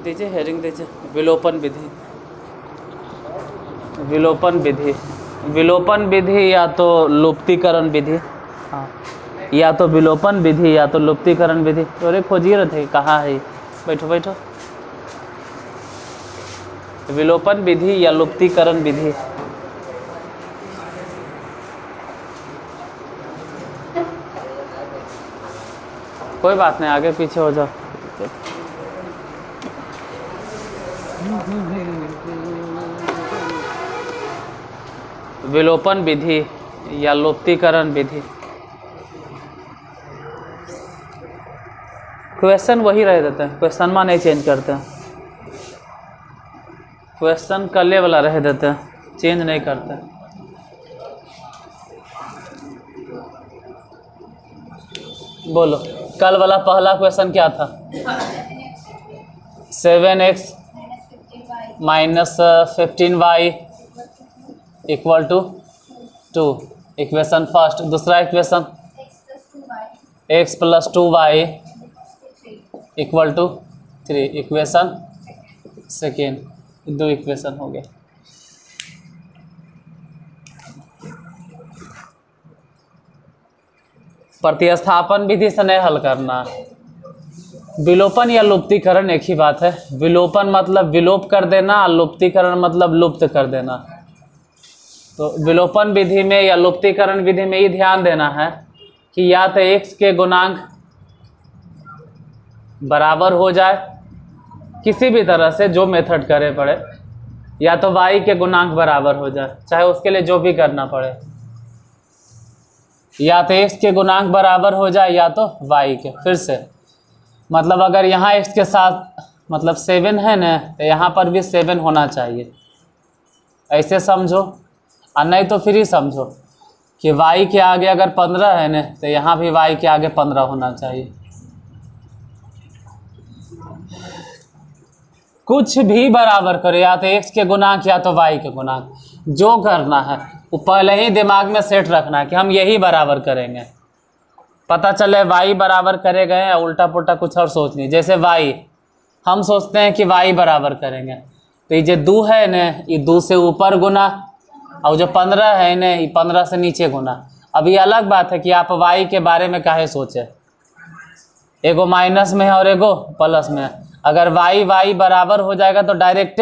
दीजिए हेडिंग दीजिए, विलोपन विधि। विलोपन विधि, विलोपन विधि या तो लुप्तीकरण विधि, हाँ, या तो विलोपन विधि या तो लुप्तीकरण विधि। अरे खोजिए रहे थे, कहाँ है? बैठो बैठो। विलोपन विधि या लुप्तीकरण विधि। कोई बात नहीं, आगे पीछे हो जाओ। विलोपन विधि या लुप्तीकरण विधि। क्वेश्चन वही रह देते हैं, क्वेश्चन में नहीं चेंज करते हैं। क्वेश्चन कल्ले वाला रह देते हैं, चेंज नहीं करते। बोलो, कल वाला पहला क्वेश्चन क्या था? 7x minus 15y equal to 2, equation first. दूसरा equation x plus 2y equal to 3, equation second. 2 equation हो गए। प्रतिस्थापन विधि से नहीं हल करना। विलोपन या लुप्तीकरण एक ही बात है। विलोपन मतलब विलोप कर देना और लुप्तीकरण मतलब लुप्त कर देना। तो विलोपन विधि में या लुप्तीकरण विधि में ये ध्यान देना है कि या तो x के गुणांक बराबर हो जाए किसी भी तरह से, जो मेथड करे पड़े, या तो y के गुणांक बराबर हो जाए, चाहे उसके लिए जो भी करना पड़े। या तो x के गुणांक बराबर हो जाए या तो y के। फिर से मतलब अगर यहाँ x के साथ मतलब 7 है ना, तो यहाँ पर भी 7 होना चाहिए, ऐसे समझो। और नहीं तो फिर ही समझो कि y के आगे अगर 15 है ना, तो यहाँ भी y के आगे 15 होना चाहिए। कुछ भी बराबर करो, या तो x के गुणांक या तो y के गुणांक, जो करना है वो पहले ही दिमाग में सेट रखना है कि हम यही बराबर करेंगे। पता चले y बराबर करे गए या उल्टा पुल्टा कुछ और सोच नहीं। जैसे y हम सोचते हैं कि y बराबर करेंगे, तो ये जो 2 है ना, ये 2 से ऊपर गुना, और जो 15 है ना, ये 15 से नीचे गुना। अब ये अलग बात है कि आप y के बारे में काहे सोचे, एगो माइनस में है और एगो प्लस में है। अगर y बराबर हो जाएगा तो डायरेक्ट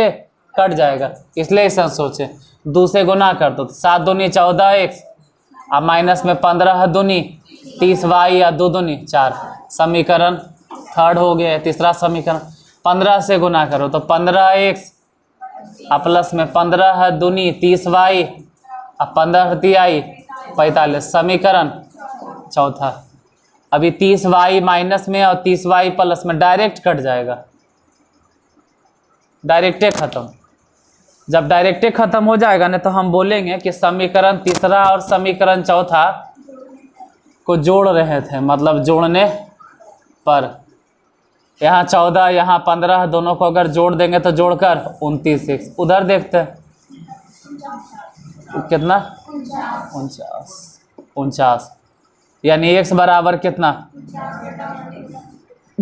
कट जाएगा, इसलिए ऐसा सोचे। 2 से गुना कर दो, 7 दूनी 14x, अब माइनस में 15 दूनी 30y, या 2 दूनी 4। समीकरण थर्ड हो गया। तीसरा समीकरण 15 से गुना करो तो 15x, और प्लस में 15 दूनी 30y, और 15 तिहाई 45। समीकरण चौथा। अभी 30y माइनस में और 30y प्लस में डायरेक्ट कट जाएगा, डायरेक्टे खत्म। जब डायरेक्टे खत्म हो जाएगा ना, तो हम बोलेंगे कि समीकरण तीसरा और समीकरण चौथा को जोड़ रहे थे, मतलब जोड़ने पर यहाँ 14 यहाँ 15 दोनों को अगर जोड़ देंगे तो जोड़कर 29x। उधर देखते हैं कितना, 49, यानी x बराबर कितना।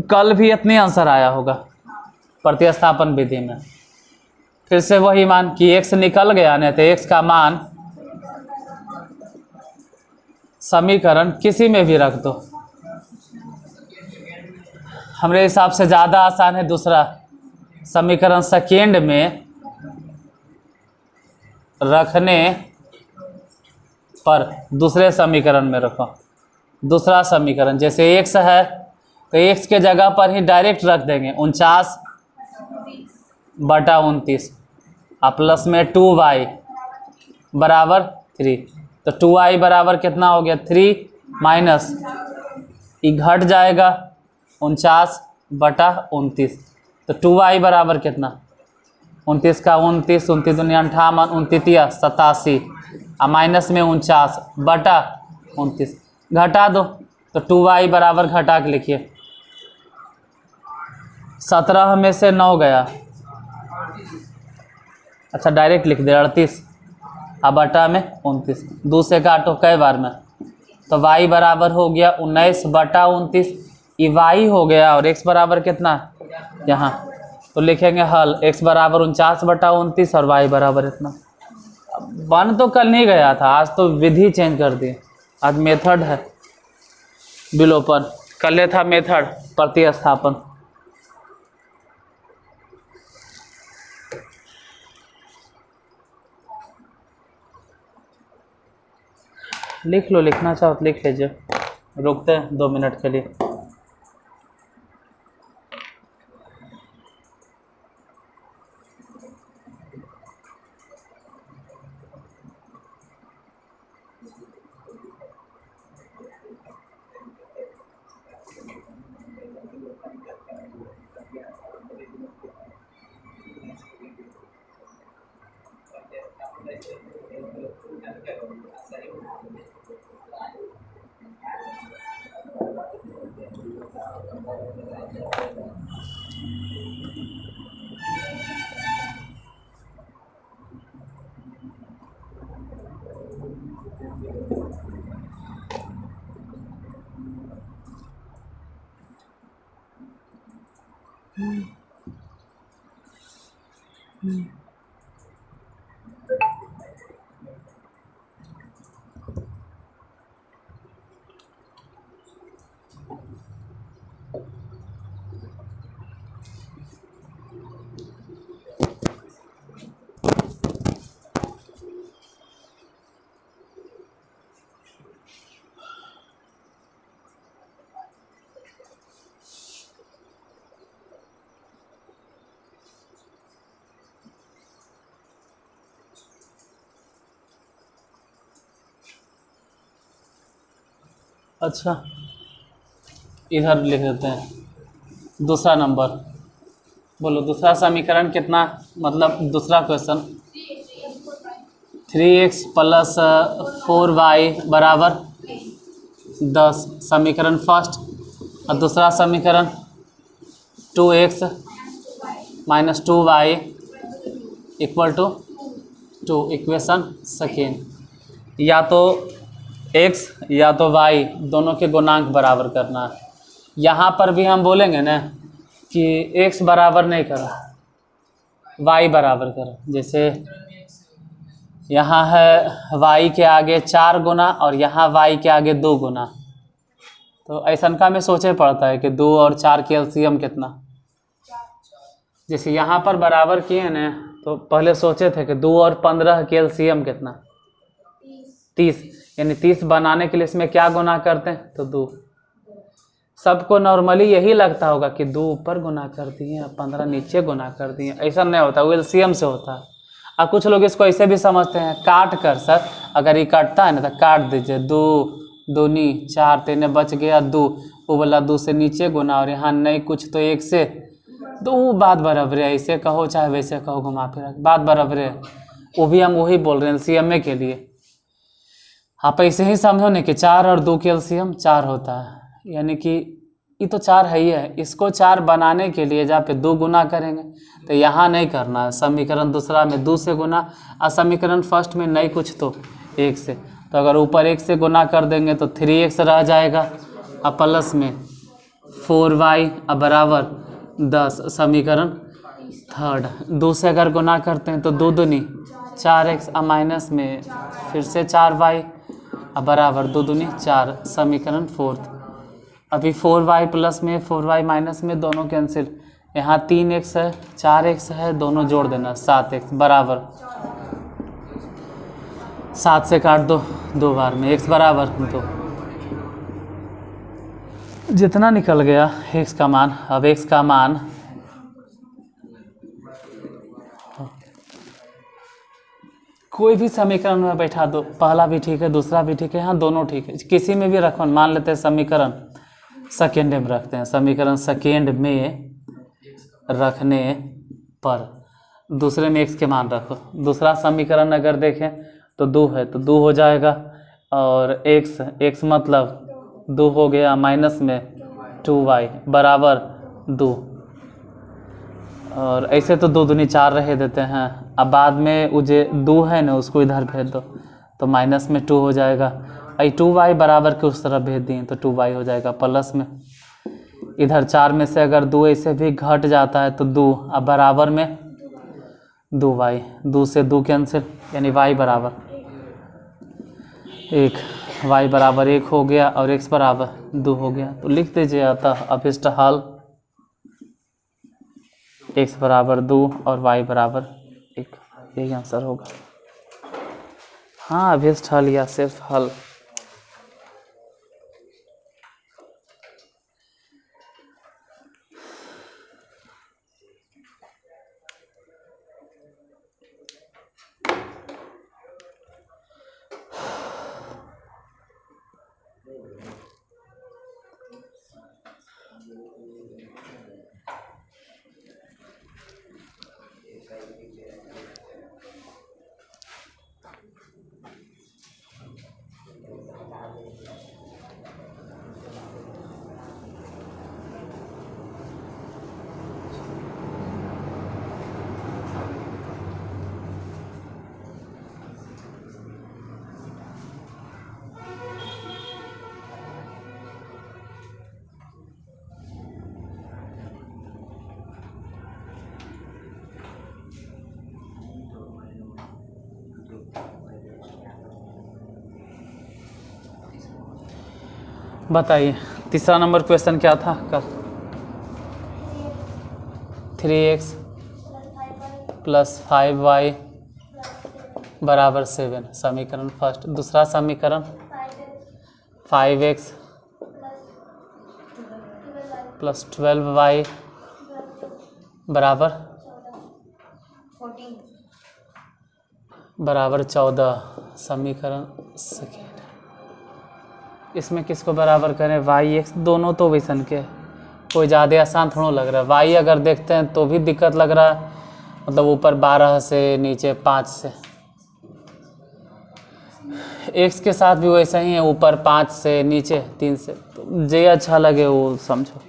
कल भी इतने आंसर आया होगा प्रतिस्थापन विधि में। फिर से वही मान कि x निकल गया ना, तो x का मान समीकरण किसी में भी रख दो। हमारे हिसाब से ज़्यादा आसान है दूसरा समीकरण सेकेंड में रखने पर दूसरे समीकरण में रखो। दूसरा समीकरण जैसे x है तो x के जगह पर ही डायरेक्ट रख देंगे 49/29, और प्लस में 2y बराबर 3। तो 2y बराबर कितना हो गया, 3 माइनस ये घट जाएगा 49/29। तो 2y बराबर कितना, 29 का 29, 29 दूनी 58, 29 87, और माइनस में 49/29 घटा दो। तो 2y बराबर घटा के लिखिए, 17 में से 9 गया, अच्छा डायरेक्ट लिख दे 38, अब बटा में 29, 2 से काटो कई बार में, तो y बराबर हो गया 19/29, ये y हो गया और x बराबर कितना यहाँ, तो लिखेंगे हल x बराबर 49/29 और y बराबर इतना। बन तो कल नहीं गया था, आज तो विधि चेंज कर दी, आज मेथड है विलोपन, कल था मेथड प्रतिस्थापन। लिख लो, लिखना चाहो तो लिख लीजिए, रुकते हैं 2 मिनट के लिए। अच्छा, इधर लिख देते हैं दूसरा नंबर। बोलो दूसरा समीकरण कितना, मतलब दूसरा क्वेश्चन 3x + 4y बराबर 10, समीकरण फर्स्ट। और दूसरा समीकरण 2x - 2y = 2, इक्वेशन सेकेंड। या तो x या तो y दोनों के गुणांक बराबर करना है। यहाँ पर भी हम बोलेंगे ना कि x बराबर नहीं करो, y बराबर करो। जैसे यहाँ है y के आगे 4 गुना और यहाँ y के आगे 2 गुना, तो ऐसा का में सोचे पड़ता है कि 2 और 4 के एलसीएम कितना। जैसे यहाँ पर बराबर किए ना, तो पहले सोचे थे कि 2 और 15 के एलसीएम कितना 30, यानी 30 बनाने के लिए इसमें क्या गुना करते हैं, तो 2। सबको नॉर्मली यही लगता होगा कि 2 ऊपर गुना कर दिए, 15 नीचे गुना कर दिए। ऐसा नहीं होता, वो एलसीएम से होता है। और कुछ लोग इसको ऐसे भी समझते हैं, काट कर सर, अगर ये कटता है ना तो काट दीजिए, 2 दूनी 4, 3 बच गया 2, वो बोला 2 से नीचे गुना, और यहाँ नहीं कुछ तो 1 से, तो वो बात बराबर है। ऐसे कहो चाहे वैसे कहो, घुमा फिरा बात बराबर है। वो भी हम वही बोल रहे हैं एलसीएम के लिए। आप ऐसे ही समझो ना कि 4 और 2 के एलसीएम 4 होता है, यानी कि ये तो 4 है ही है। इसको 4 बनाने के लिए जहाँ पे 2 गुना करेंगे, तो यहाँ नहीं करना है। समीकरण दूसरा में 2 से गुना, और समीकरण फर्स्ट में नहीं कुछ तो 1 से, तो अगर ऊपर 1 से गुना कर देंगे तो 3x रह जाएगा, और प्लस में 4y बराबर 10, समीकरण थर्ड। 2 से अगर गुना करते हैं तो 2 दूनी 4x, और माइनस में फिर से 4y बराबर 2 दूनी 4, समीकरण फोर्थ। अभी 4y प्लस में 4y माइनस में दोनों कैंसिल, यहाँ 3x है 4x है, दोनों जोड़ देना 7x बराबर 7 से काट दो 2 बार में, x बराबर 2। जितना निकल गया x का मान। अब x का मान कोई भी समीकरण में बैठा दो, पहला भी ठीक है दूसरा भी ठीक है, यहाँ दोनों ठीक है, किसी में भी रखो। मान लेते हैं समीकरण सेकेंड में रखते हैं, समीकरण सेकेंड में रखने पर दूसरे में x के मान रखो। दूसरा समीकरण अगर देखें तो 2 है तो 2 हो जाएगा, और x मतलब 2 हो गया, माइनस में 2y बराबर 2। और ऐसे तो 2 दूनी 4 रह देते हैं। अब बाद में वो जो 2 है ना उसको इधर भेज दो तो माइनस में 2 हो जाएगा। आई 2y बराबर के उस तरफ भेज दिए तो 2y हो जाएगा प्लस में। इधर 4 में से अगर 2 ऐसे भी घट जाता है तो 2, अब बराबर में 2y, 2 से 2 कैंसिल, यानी y बराबर 1, y बराबर 1 हो गया और x बराबर 2 हो गया। तो लिख दीजिए अतः अभिष्ट हल x बराबर 2 और y बराबर 1, यही आंसर होगा। हाँ, अभिष्ट हल या सिर्फ हल। बताइए तीसरा नंबर क्वेश्चन क्या था कल? 3x प्लस 5y बराबर 7, समीकरण फर्स्ट। दूसरा समीकरण 5x प्लस 12y बराबर 14, समीकरण सेकेंड। इसमें किसको बराबर करें? वाई एक्स, दोनों तो वैसन के, कोई ज़्यादा आसान थोड़ा लग रहा है। वाई अगर देखते हैं तो भी दिक्कत लग रहा है, मतलब ऊपर 12 से नीचे 5 से। एक्स के साथ भी वैसा ही है, ऊपर 5 से नीचे 3 से। तो जो अच्छा लगे वो समझो,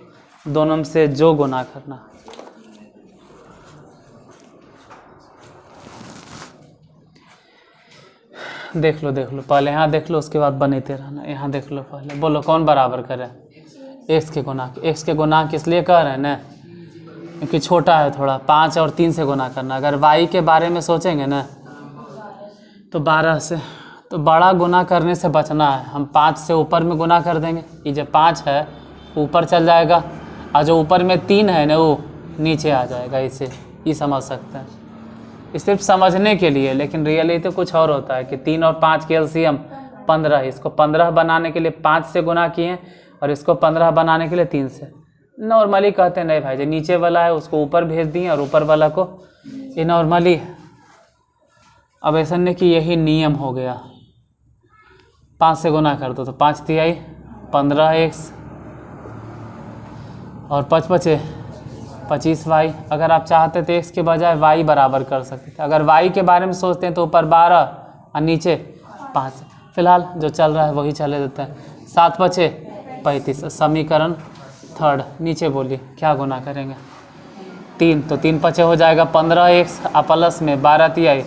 दोनों में से जो गुना करना। देख लो पहले यहाँ देख लो, उसके बाद बनाते रहना। यहाँ देख लो पहले, बोलो कौन बराबर करे? एक्स के गुणांक। एक्स के गुणांक इसलिए कह रहे हैं ना क्योंकि छोटा है थोड़ा, 5 और 3 से गुना करना। अगर वाई के बारे में सोचेंगे ना तो 12 से, तो बड़ा गुना करने से बचना है। हम 5 से ऊपर में गुना कर देंगे, ये जो 5 है ऊपर चल जाएगा और जो ऊपर में 3 है ना वो नीचे आ जाएगा। इसे ये समझ सकते हैं, सिर्फ समझने के लिए, लेकिन रियलिटी तो कुछ और होता है कि 3 और 5 के एलसीएम 15। इसको 15 बनाने के लिए 5 से गुना किए और इसको 15 बनाने के लिए 3 से। नॉर्मली कहते हैं नहीं भाई, जो नीचे वाला है उसको ऊपर भेज दिए और ऊपर वाला को, ये नॉर्मली है। अब ऐसा नहीं कि यही नियम हो गया, 5 से गुना कर दो तो 5 तिहाई 15x और 5 बचे 25y। अगर आप चाहते तो x के बजाय y बराबर कर सकते थे। अगर y के बारे में सोचते हैं तो ऊपर 12 और नीचे 5। फिलहाल जो चल रहा है वही चले देते हैं। 7 बचे 35, समीकरण थर्ड। नीचे बोलिए क्या गुना करेंगे? 3, तो 3 बचे हो जाएगा 15x और प्लस में 12 तिहाई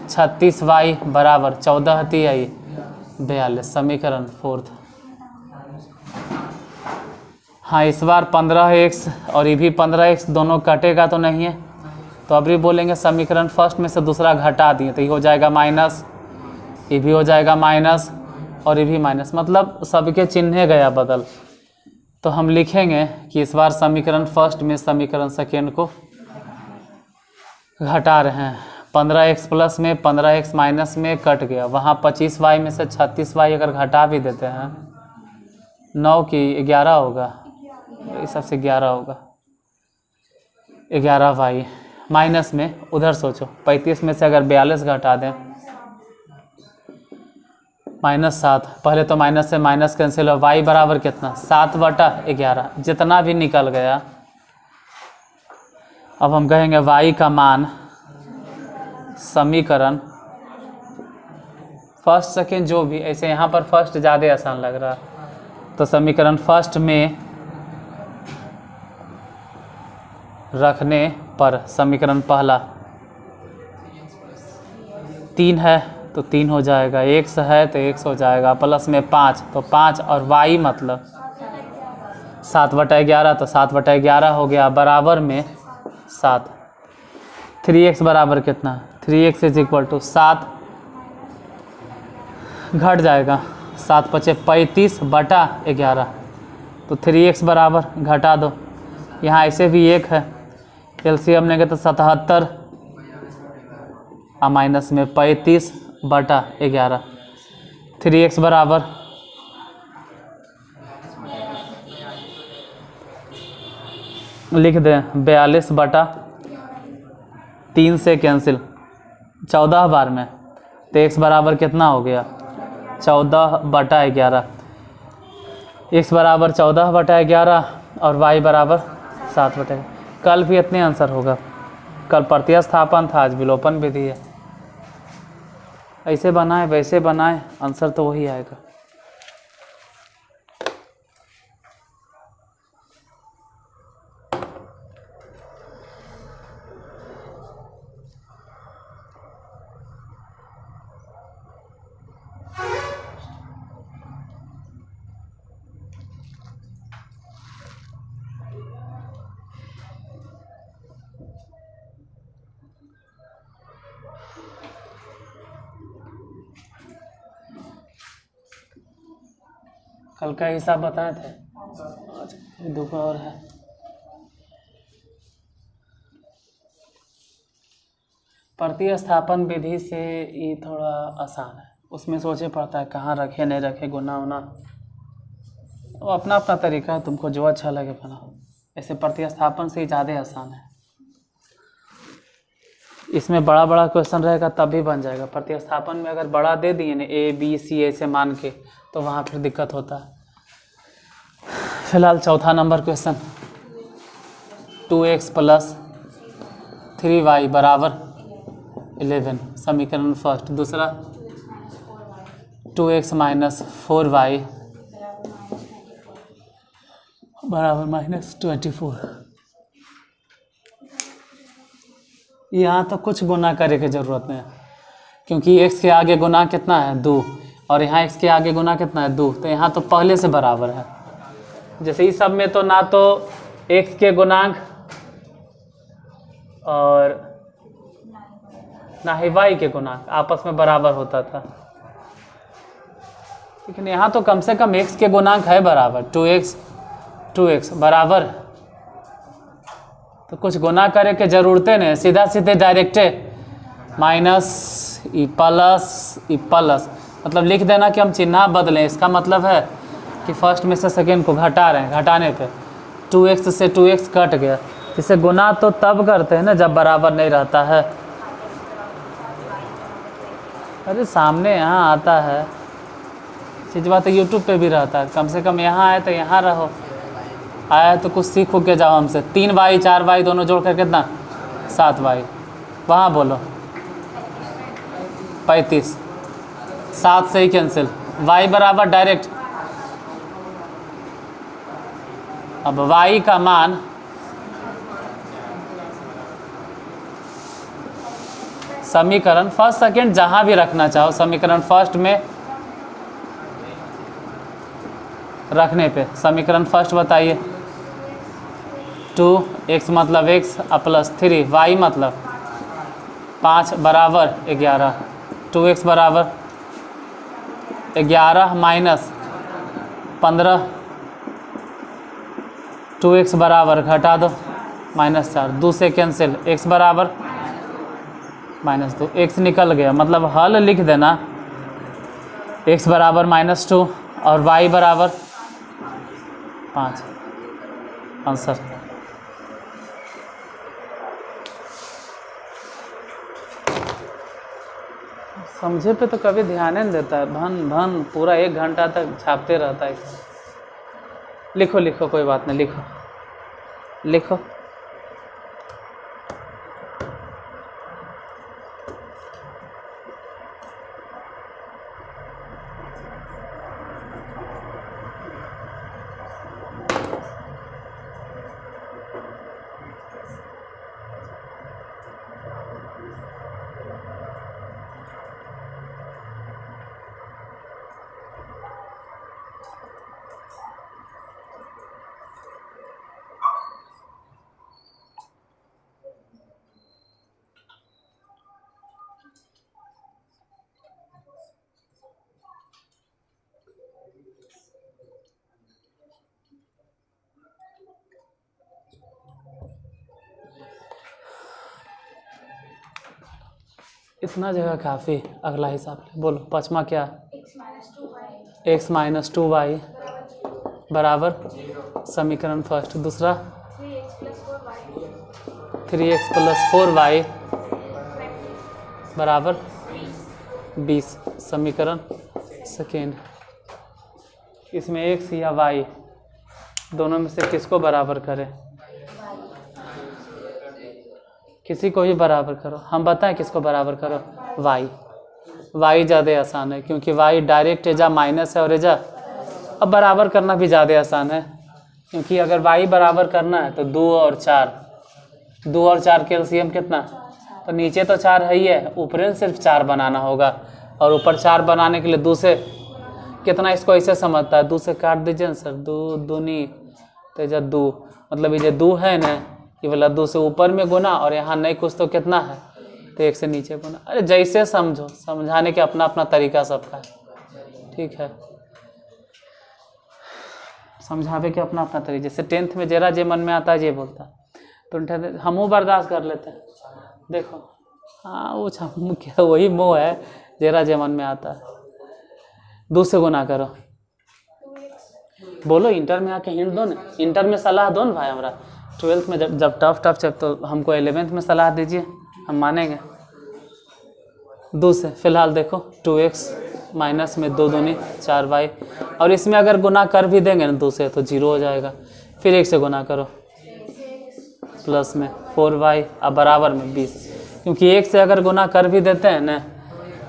36y बराबर 14 तिहाई 42, समीकरण फोर्थ। हाँ, इस बार 15x और ये भी 15x दोनों कटेगा तो नहीं है, तो अब भी बोलेंगे समीकरण फर्स्ट में से दूसरा घटा दिए तो ये हो जाएगा माइनस, ये भी हो जाएगा माइनस और ये भी माइनस, मतलब सबके चिन्ह गया बदल। तो हम लिखेंगे कि इस बार समीकरण फर्स्ट में समीकरण सेकेंड को घटा रहे हैं। 15x प्लस में 15x माइनस में कट गया, वहाँ 25y में से 36y अगर घटा भी देते हैं 9 की 11 होगा, इस सबसे 11 होगा, 11y माइनस में उधर सोचो 35 में से अगर 42 घटा दें -7, पहले तो माइनस से माइनस कैंसिल हो, y बराबर कितना 7/11, जितना भी निकल गया। अब हम कहेंगे y का मान समीकरण फर्स्ट सेकेंड जो भी, ऐसे यहाँ पर फर्स्ट ज़्यादा आसान लग रहा है तो समीकरण फर्स्ट में रखने पर समीकरण पहला 3 है तो 3 हो जाएगा, x है तो x हो जाएगा, प्लस में 5 तो 5 और y मतलब 7/11 तो 7/11 हो गया, बराबर में 7। 3x बराबर कितना, 3x इज इक्वल टू 7 घट जाएगा, 7 × 5 = 35/11 तो 3x बराबर घटा दो, यहाँ ऐसे भी 1 है, एलसीएम लेंगे तो 77 और माइनस में 35/11, 3x बराबर लिख दें 42/3 से कैंसिल 14 बार में, तो x बराबर कितना हो गया 14/11, x बराबर 14/11 और y बराबर 7/11। कल भी इतने आंसर होगा, कल प्रतिस्थापन था, आज विलोपन विधि है। ऐसे बनाए वैसे बनाए आंसर तो वही आएगा। कल का हिसाब बताए थे, आज दोपहर और है। प्रतिस्थापन विधि से ये थोड़ा आसान है, उसमें सोचे पड़ता है कहाँ रखे नहीं रखे, गुना उना, वो अपना अपना तरीका है, तुमको जो अच्छा लगे बनाओ। ऐसे प्रतिस्थापन से ही ज़्यादा आसान है, इसमें बड़ा बड़ा क्वेश्चन रहेगा तब भी बन जाएगा। प्रतिस्थापन में अगर बड़ा दे दिए ना ए बी सी ऐसे मान के, तो वहाँ फिर दिक्कत होता है। फिलहाल चौथा नंबर क्वेश्चन, 2x + 3y बराबर 11 समीकरण फर्स्ट। दूसरा 2x - 4y बराबर -24। यहाँ तो कुछ गुना करे की ज़रूरत नहीं है, क्योंकि x के आगे गुना कितना है 2, और यहाँ x के आगे गुना कितना है 2, तो यहाँ तो पहले से बराबर है। जैसे इस सब में तो ना तो x के गुणांक और ना ही y के गुणांक आपस में बराबर होता था, लेकिन यहाँ तो कम से कम x के गुणांक है बराबर, 2x बराबर, तो कुछ गुना करे के जरूरतें नहीं, सीधा सीधे डायरेक्टे -e प्लस मतलब लिख देना कि हम चिन्ह बदलें। इसका मतलब है कि फर्स्ट में से सेकेंड को घटा रहे हैं, घटाने पे 2x से 2x कट गया। इसे गुना तो तब करते हैं ना जब बराबर नहीं रहता है। अरे सामने यहाँ आता है चीज़, बात यूट्यूब पे भी रहता है, कम से कम यहाँ आए तो यहाँ रहो, आया तो कुछ सीख के जाओ हमसे। 3y 4y दोनों जोड़ कर कितना 7y, वहाँ बोलो 35, 7 से ही कैंसिल, y बराबर डायरेक्ट। अब y का मान समीकरण फर्स्ट सेकेंड जहाँ भी रखना चाहो, समीकरण फर्स्ट में रखने पे समीकरण फर्स्ट बताइए। 2x मतलब x + 3y मतलब 5 बराबर 11, 2x बराबर 11 - 15, 2x बराबर घटा दो -4, 2 से कैंसिल, x बराबर -2, x निकल गया, मतलब हल लिख देना x बराबर -2 और y बराबर 5, आंसर। समझे पे तो कभी ध्यान नहीं देता है, भन पूरा 1 घंटा तक छापते रहता है। लिखो लिखो, कोई बात नहीं, लिखो लिखो। इतना जगह काफ़ी। अगला हिसाब ले, बोलो पाँचवा क्या? x माइनस 2y बराबर समीकरण फर्स्ट। दूसरा 3x प्लस 4y बराबर 20 समीकरण सेकेंड। इसमें x या y दोनों में से किसको बराबर करें? किसी को ही बराबर करो। हम बताएं किसको बराबर करो? y ज़्यादा आसान है क्योंकि y डायरेक्ट एजा माइनस है और एजा। अब बराबर करना भी ज़्यादा आसान है क्योंकि अगर y बराबर करना है तो 2 और 4 के एलसीएम कितना? तो नीचे तो 4 है ही है, ऊपर सिर्फ 4 बनाना होगा। और ऊपर 4 बनाने के लिए 2 से कितना, इसको ऐसे समझता है 2 से काट दीजिए ना सर, 2 दूनी तेजा 2, मतलब ये जो 2 है ना, ये वाला 2 से ऊपर में गुना और यहाँ नहीं कुछ तो कितना है, तो 1 से नीचे गुना। अरे जैसे समझो, समझाने के अपना अपना तरीका सबका है, ठीक है। समझावे के अपना अपना तरीका। जैसे 10th में जरा जे मन में आता है ये बोलता, तो हमू बर्दाश्त कर लेते हैं। देखो हाँ वो क्या वही मोह है, जरा जे मन में आता है। 2 से गुना करो, बोलो इंटर में आके हिंट दो ना, इंटर में सलाह दो ना भाई हमारा। 12th में जब टफ जब तो हमको 11th में सलाह दीजिए, हम मानेंगे। 2 से फिलहाल देखो 2x माइनस में 2 दूनी 4y, और इसमें अगर गुना कर भी देंगे ना 2 से तो 0 हो जाएगा। फिर 1 से गुना करो प्लस में 4y अब बराबर में 20, क्योंकि 1 से अगर गुना कर भी देते हैं ना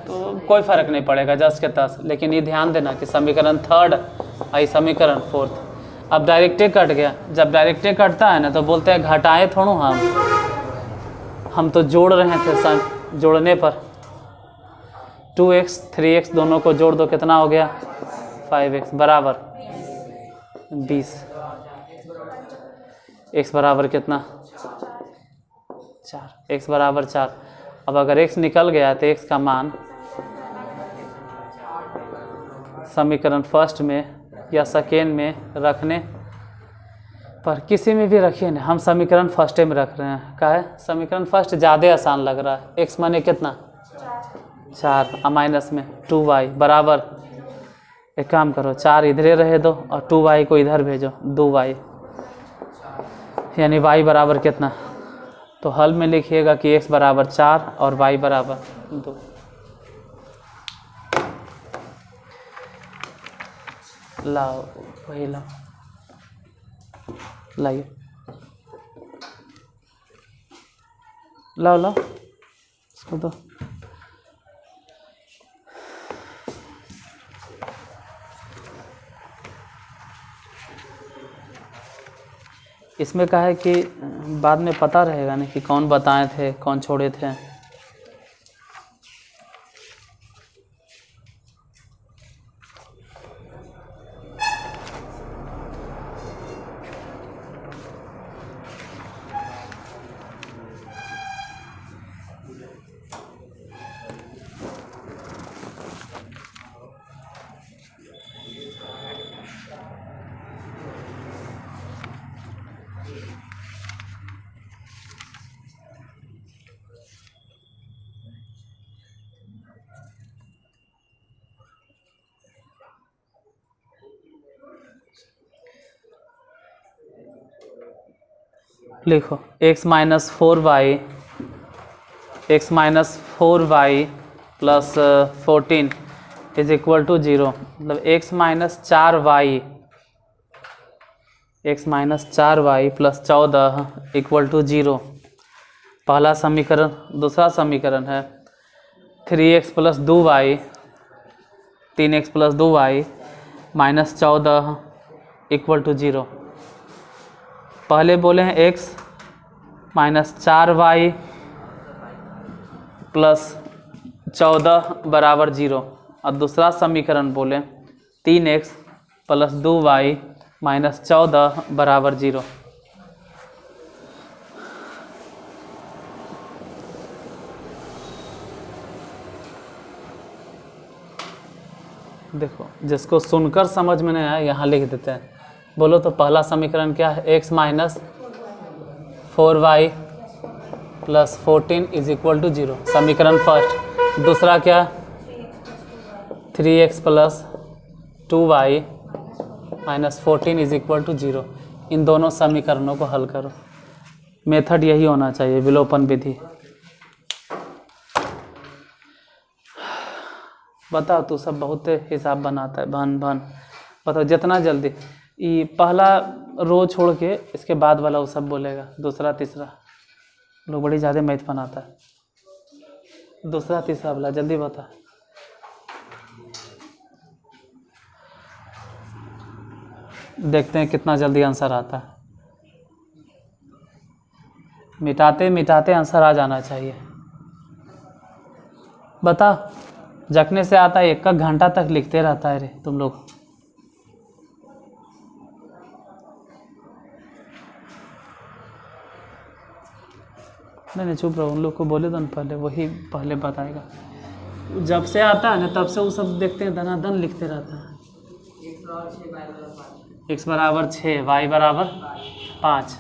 तो कोई फ़र्क नहीं पड़ेगा 10 के 10। लेकिन ये ध्यान देना कि समीकरण 3rd और समीकरण 4th अब डायरेक्टे कट गया। जब डायरेक्टे कटता है ना तो बोलते हैं घटाएं थोड़ू, हम तो जोड़ रहे थे सर। जोड़ने पर 2x 3x दोनों को जोड़ दो, कितना हो गया 5x बराबर 20। x बराबर कितना 4, x बराबर 4। अब अगर x निकल गया तो x का मान समीकरण फर्स्ट में या सेकेंड में रखने पर, किसी में भी रखिए ना, हम समीकरण फर्स्ट में रख रहे हैं। क्या है? समीकरण फर्स्ट ज़्यादा आसान लग रहा है। x माने कितना 4 और माइनस में 2y बराबर, एक काम करो 4 इधरे रहे दो और 2y को इधर भेजो 2y, यानी y बराबर कितना, तो हल में लिखिएगा कि x बराबर 4 और y बराबर 2। लाओ वही लाओ, लाइए लाओ इसको दो। इसमें क्या है कि बाद में पता रहेगा ना कि कौन बताए थे कौन छोड़े थे। लिखो x minus 4y plus 14 is equal to 0, मतलब x minus 4y plus 14 equal to 0 पहला समीकरण। दूसरा समीकरण है 3x plus 2y 3x plus 2y minus 14 equal to 0। पहले बोले हैं x माइनस 4y प्लस 14 बराबर 0, और दूसरा समीकरण बोले 3x प्लस 2y माइनस 14 बराबर 0। देखो जिसको सुनकर समझ में नहीं आया यहाँ लिख देते हैं। बोलो तो पहला समीकरण क्या है? x minus 4y plus 14 is equal to 0 समीकरण फर्स्ट। दूसरा क्या 3x plus 2y minus 14 is equal to 0। इन दोनों समीकरणों को हल करो। मेथड यही होना चाहिए, विलोपन विधि। बताओ, तू सब बहुत हिसाब बनाता है, भन भन। बताओ जितना जल्दी। ये पहला रो छोड़ के इसके बाद वाला वो सब बोलेगा, दूसरा तीसरा। लोग बड़ी ज़्यादा मैथ बनाता है। दूसरा तीसरा वाला जल्दी बता। देखते हैं कितना जल्दी आंसर आता है। मिटाते मिटाते आंसर आ जाना चाहिए। बता, जगने से आता है, 1 घंटा तक लिखते रहता है रे तुम लोग। नहीं चुप रहो, उन लोग को बोले दो ना पहले, वही पहले बताएगा। जब से आता है ना तब से वो सब देखते हैं, धनाधन लिखते रहता है। x बराबर 6 y बराबर 5।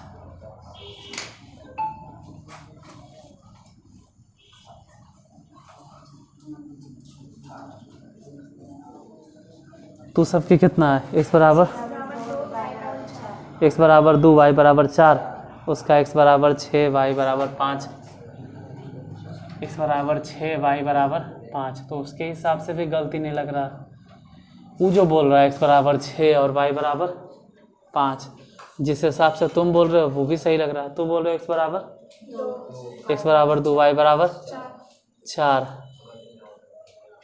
तू सबके कितना है? x बराबर 2 y बराबर 4, उसका x बराबर 6 y बराबर 5। x बराबर 6 y बराबर 5, तो उसके हिसाब से भी गलती नहीं लग रहा। वो जो बोल रहा है x बराबर 6 और y बराबर 5, जिस हिसाब से तुम बोल रहे हो वो भी सही लग रहा है। तुम बोल रहे हो x बराबर 2 y बराबर 4,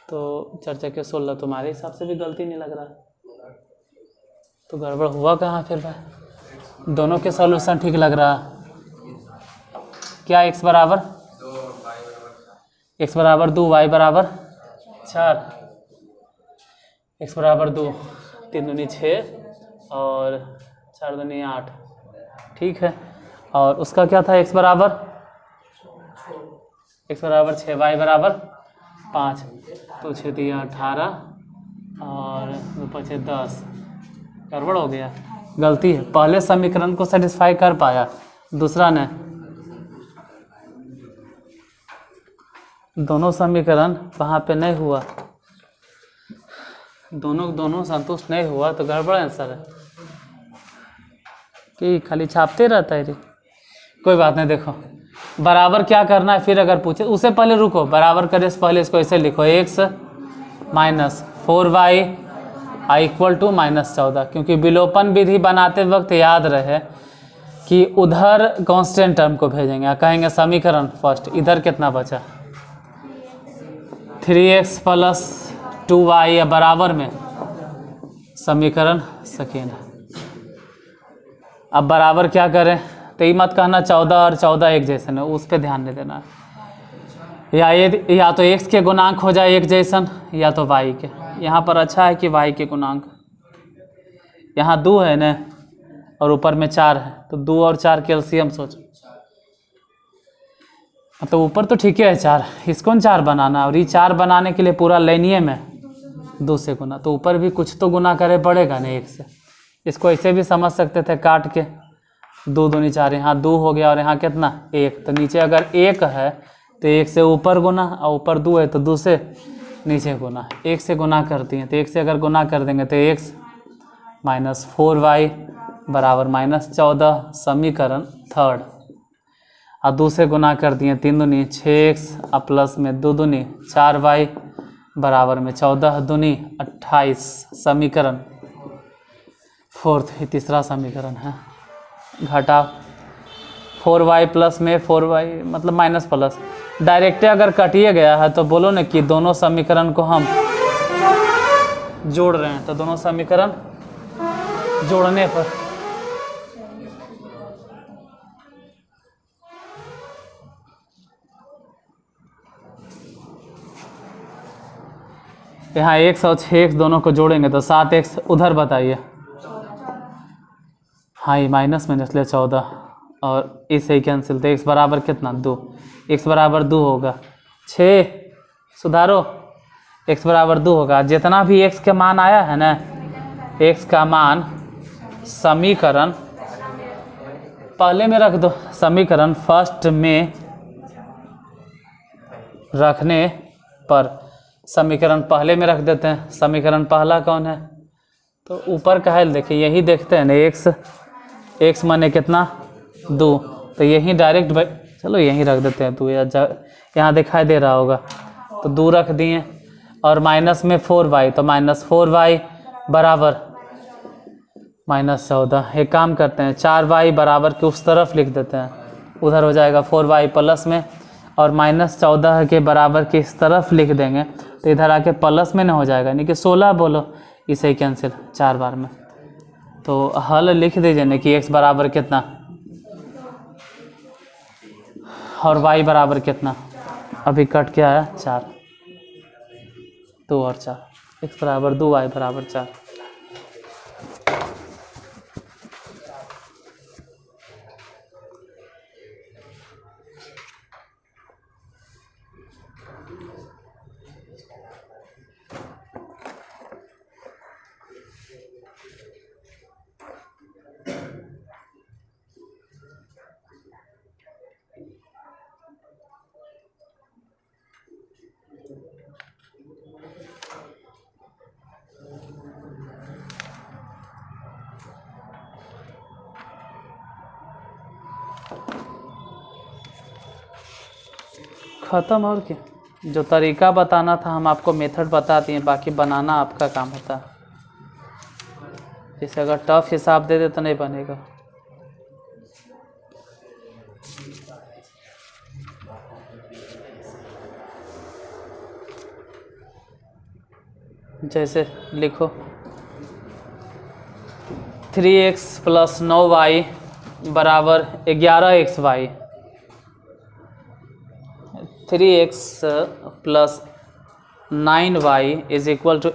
तो 4×4 16, तुम्हारे हिसाब से भी गलती नहीं लग रहा। तो गड़बड़ हुआ कहाँ फिर भाई? दोनों के सॉल्यूशन ठीक लग रहा। क्या x बराबर 2 y बराबर 4, x बराबर 2, 3 दूनी 6 और 4 दूनी 8, ठीक है। और उसका क्या था? x बराबर 6 y बराबर 5, तो 6 दिया 18 और 2 5 10। गड़बड़ हो गया, गलती है। पहले समीकरण को सेटिस्फाई कर पाया, दूसरा ने। दोनों समीकरण वहाँ पे नहीं हुआ, दोनों संतुष्ट नहीं हुआ, तो गड़बड़ आंसर है कि खाली छापते रहता है रे। कोई बात नहीं, देखो बराबर क्या करना है। फिर अगर पूछे उससे पहले रुको, बराबर करे से पहले इसको ऐसे लिखो, x minus 4y equal to -14, क्योंकि विलोपन विधि बनाते वक्त याद रहे कि उधर कांस्टेंट टर्म को भेजेंगे, कहेंगे समीकरण फर्स्ट। इधर कितना बचा? 3x प्लस 2y या बराबर में समीकरण सेकेंड। अब बराबर क्या करें? तो ये मत कहना 14 और 14 एक जैसन है, उस पर ध्यान नहीं देना। या तो x के गुणांक हो जाए एक जैसन, या तो y के। यहाँ पर अच्छा है कि y के गुणांक, यहाँ 2 है ना और ऊपर में 4 है, तो 2 और 4 के एलसीएम सोचो। तो ऊपर तो ठीक है 4, इसको 4 बनाना, और ये 4 बनाने के लिए पूरा लाइनिए में 2 से गुना, तो ऊपर भी कुछ तो गुना करे पड़ेगा ना 1 से। इसको ऐसे भी समझ सकते थे काट के, 2 दूनी 4, यहाँ 2 हो गया और यहाँ कितना 1, तो नीचे अगर 1 है तो 1 से ऊपर गुना, और ऊपर 2 है तो 2 से नीचे गुना। 1 से गुना करती हैं, तो 1 से अगर गुना कर देंगे तो x माइनस 4y बराबर -14, समीकरण थर्ड। और 2 से गुना कर दिए, 3 दूनी 6x और प्लस में 2 दूनी 4y बराबर में 14 दूनी 28, समीकरण फोर्थ। ये तीसरा समीकरण है। घटा 4y प्लस में 4y मतलब माइनस प्लस, डायरेक्ट अगर कटिए गया है तो बोलो ना कि दोनों समीकरण को हम जोड़ रहे हैं, तो दोनों समीकरण जोड़ने पर यहाँ x और 6x दोनों को जोड़ेंगे तो 7x उधर बताइए। हाँ, ये माइनस में इसलिए 14 और इसे ही कैंसिल, तो x बराबर कितना 2, x बराबर 2 होगा। 6 सुधारो, x बराबर 2 होगा। जितना भी x का मान आया है ना, x का मान समीकरण पहले में रख दो, समीकरण फर्स्ट में रखने पर समीकरण पहले में रख देते हैं। समीकरण पहला कौन है, तो ऊपर का है, देखिए यही देखते हैं ना, एक्स माने कितना 2, तो यही डायरेक्ट चलो यहीं रख देते हैं 2, यहाँ दिखाई दे रहा होगा, तो 2 रख दिए और माइनस में 4y, तो -4y बराबर -14। एक काम करते हैं 4y बराबर के उस तरफ लिख देते हैं, उधर हो जाएगा 4y प्लस में, और -14 के बराबर के इस तरफ लिख देंगे तो इधर आके प्लस में ना हो जाएगा, यानी कि 16 बोलो, इसे कैंसिल 4 बार में। तो हल लिख दीजिए ना कि x बराबर कितना और y बराबर कितना, अभी कट के आया 4, 2 और 4, x बराबर 2 y बराबर 4। ख़त्म, और क्या, जो तरीका बताना था हम आपको मेथड बता दिए, बाकी बनाना आपका काम होता है। जैसे अगर टफ हिसाब दे दे तो नहीं बनेगा। जैसे लिखो 3x + 9y बराबर 11xy, 3x + 9y =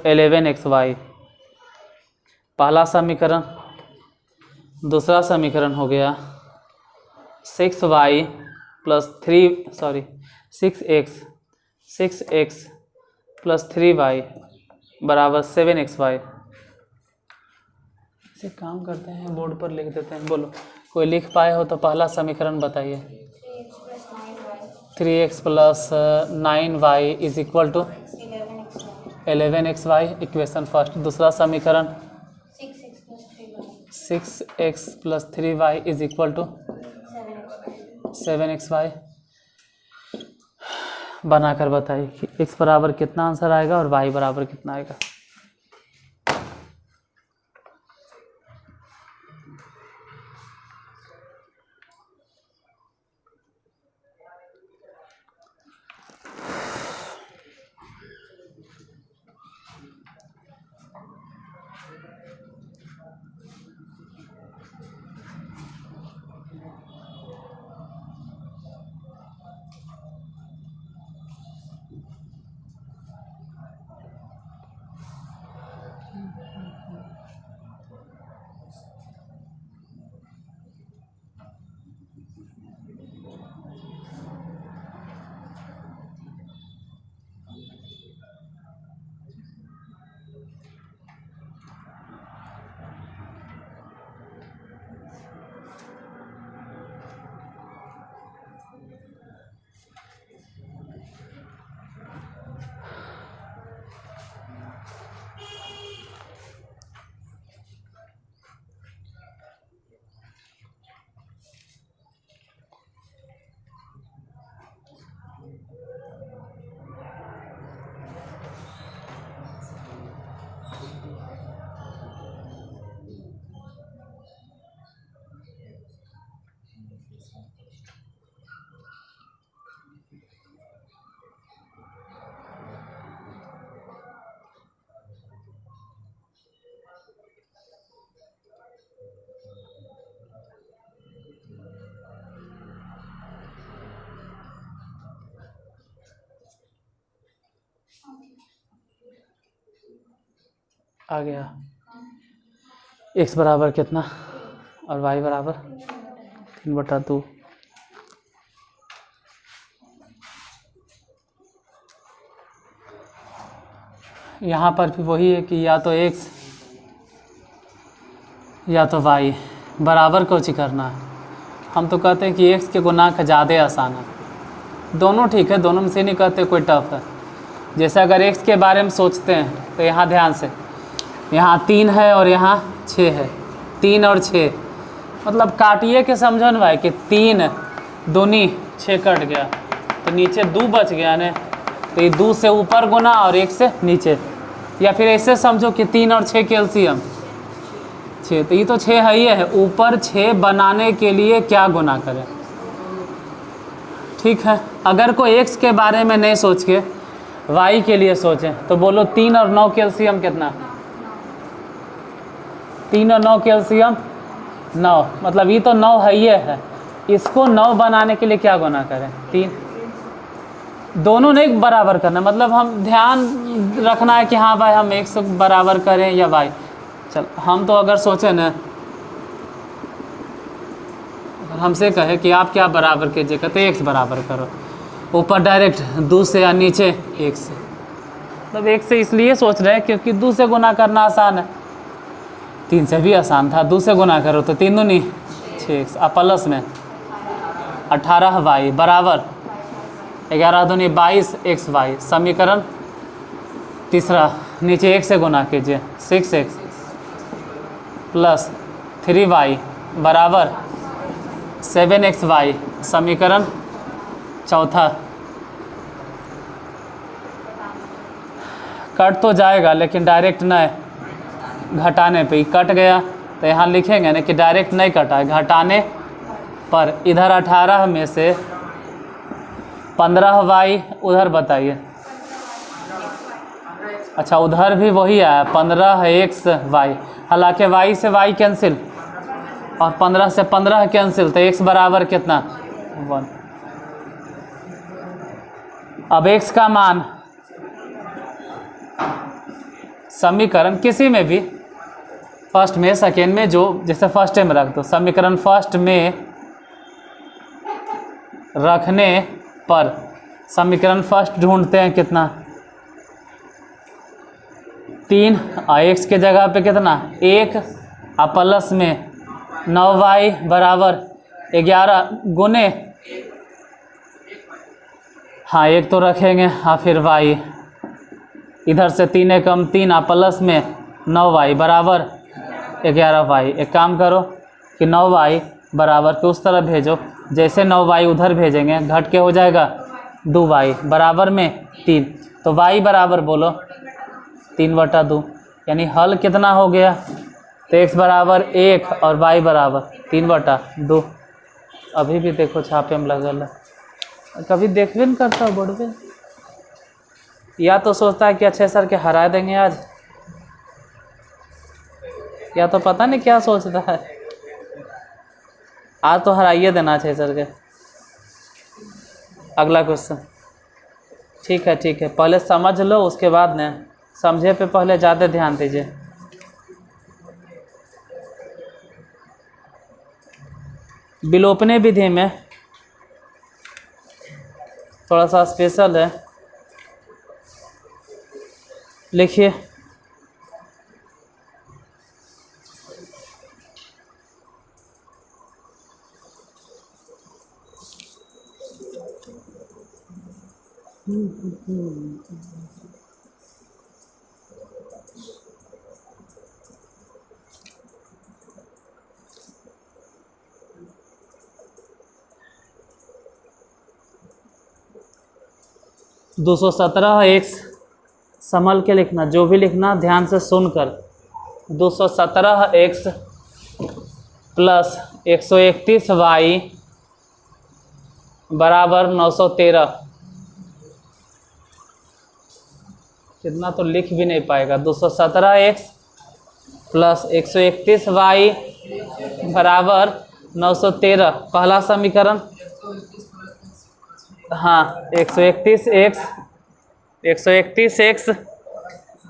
11xy, पहला समीकरण। दूसरा समीकरण हो गया 6x + 3y बराबर 7xy। इसे काम करते हैं, बोर्ड पर लिख देते हैं, बोलो कोई लिख पाए हो तो पहला समीकरण बताइए। 3x + 9y = 11xy, equation first. दूसरा समीकरण 6x + 3y = 7xy। बनाकर बताइए कि x बराबर कितना आंसर आएगा और y बराबर कितना आएगा। आ गया x बराबर कितना और y बराबर 3/2। यहाँ पर भी वही है कि या तो x या तो y बराबर को ही करना है। हम तो कहते हैं कि x के गुणांक ज़्यादा आसान है। दोनों ठीक है, दोनों में से नहीं कहते कोई टफ है। जैसे अगर x के बारे में सोचते हैं तो यहाँ ध्यान से, यहाँ 3 है और यहाँ 6 है, 3 और 6, मतलब काटिए के समझो ना भाई कि 3 दूनी 6 कट गया तो नीचे 2 बच गया ने, तो ये 2 से ऊपर गुना और 1 से नीचे, या फिर ऐसे समझो कि 3 और 6 के एलसीएम 6, तो ये तो 6 है ही है, ऊपर 6 बनाने के लिए क्या गुना करें। ठीक है, अगर कोई x के बारे में नहीं सोच के y के लिए सोचें तो बोलो 3 और 9 के एलसीएम कितना, 3 और 9 के एलसीएम 9, मतलब ये तो 9 है ही है, इसको 9 बनाने के लिए क्या गुना करें 3, दोनों ने एक बराबर करना, मतलब हम ध्यान रखना है कि हाँ भाई हम x बराबर करें या y। चल हम तो अगर सोचें ना, हमसे कहे कि आप क्या बराबर कीजिए, कहते x बराबर करो, ऊपर डायरेक्ट 2 से या नीचे 1 से, मतलब 1 से इसलिए सोच रहे हैं क्योंकि 2 से गुना करना आसान है, 3 से भी आसान था, 2 से गुना करो तो 3 दूनी 6x, अब प्लस में 18y बराबर 11 दूनी 22xy, समीकरण तीसरा, नीचे 1 से गुना कीजिए 6x प्लस 3y बराबर 7xy, समीकरण चौथा। कट तो जाएगा लेकिन डायरेक्ट नहीं, घटाने पे ही कट गया, तो यहाँ लिखेंगे ना कि डायरेक्ट नहीं कटा है, घटाने पर इधर 18 में से 15y उधर बताइए, अच्छा उधर भी वही आया 15xy, हालांकि y से y कैंसिल और 15 से 15 कैंसिल, तो x बराबर कितना 1। अब x का मान समीकरण किसी में भी फर्स्ट में सेकेंड में, जो जैसे फर्स्ट में रख दो, समीकरण फर्स्ट में रखने पर समीकरण फर्स्ट ढूंढते हैं कितना 3, और x के जगह पे कितना 1, और प्लस में 9y बराबर 11 गुने, हाँ 1 तो रखेंगे, हाँ फिर y, इधर से 3 एकम 3, और प्लस में 9y बराबर 11y। एक काम करो कि 9y बराबर के उस तरफ भेजो, जैसे 9y उधर भेजेंगे घट के हो जाएगा 2y बराबर में 3, तो y बराबर बोलो 3/2, यानी हल कितना हो गया, तो x बराबर 1 और y बराबर 3/2। अभी भी देखो छापे में लगल है, कभी देखबे नहीं करता बोर्ड पे, या तो सोचता है कि अच्छे सर के हरा देंगे आज, या तो पता नहीं क्या सोचता है, आज तो हराइए देना अच्छे सर के। अगला क्वेश्चन, ठीक है, पहले समझ लो उसके बाद न, समझे पे पहले ज़्यादा ध्यान दीजिए। विलोपने विधि में थोड़ा सा स्पेशल है, लिखिए दो 217x, संभल के लिखना, जो भी लिखना ध्यान से सुनकर, 217x प्लस 131y बराबर 913, कितना तो लिख भी नहीं पाएगा, 217x प्लस 131y बराबर 913, पहला समीकरण, हाँ 131x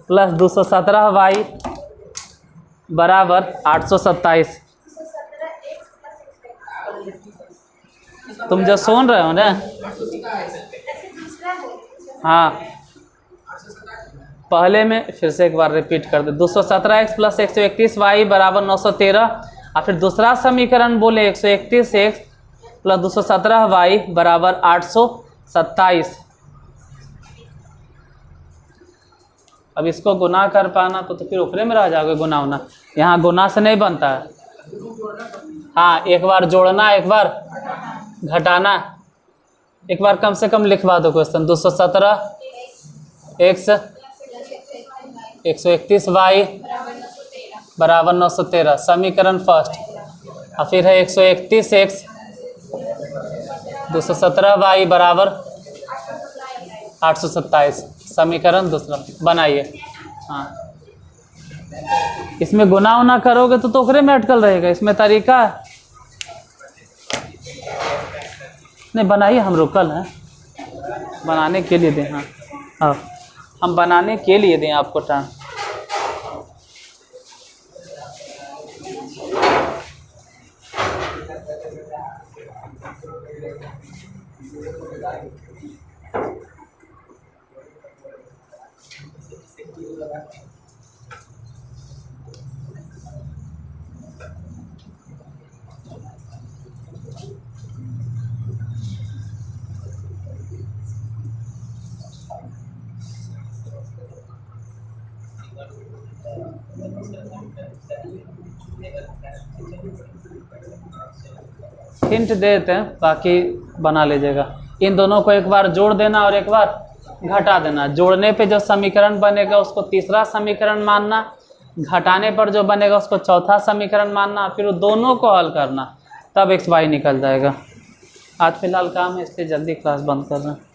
प्लस 217y बराबर 827। तुम जो सुन रहे हो ना, हाँ पहले में फिर से एक बार रिपीट कर दे, 217x प्लस 131y बराबर 913, और फिर दूसरा समीकरण बोले 131x प्लस 217y बराबर 827। अब इसको गुना कर पाना तो फिर ऊपरे में रह जाओगे गुना होना। यहाँ गुना से नहीं बनता है। हाँ, एक बार जोड़ना, एक बार घटाना। एक बार कम से कम लिखवा दो क्वेश्चन। 217 x 131 y बराबर 913, समीकरण फर्स्ट। और फिर है 131 x 217 y बराबर 827, समीकरण दूसरा। बनाइए। हाँ, इसमें गुना उना करोगे तो ओकरे में अटकल रहेगा। इसमें तरीका है। नहीं बनाइए, हम रुकल हैं, बनाने के लिए दें। हाँ, हम बनाने के लिए दें आपको टाइम। हिंट देते हैं, बाकी बना लीजिएगा। इन दोनों को एक बार जोड़ देना और एक बार घटा देना। जोड़ने पे जो समीकरण बनेगा उसको तीसरा समीकरण मानना, घटाने पर जो बनेगा उसको चौथा समीकरण मानना, फिर वो दोनों को हल करना, तब एक्स वाई निकल जाएगा। आज फिलहाल काम है इसलिए जल्दी क्लास बंद कर रहे हैं।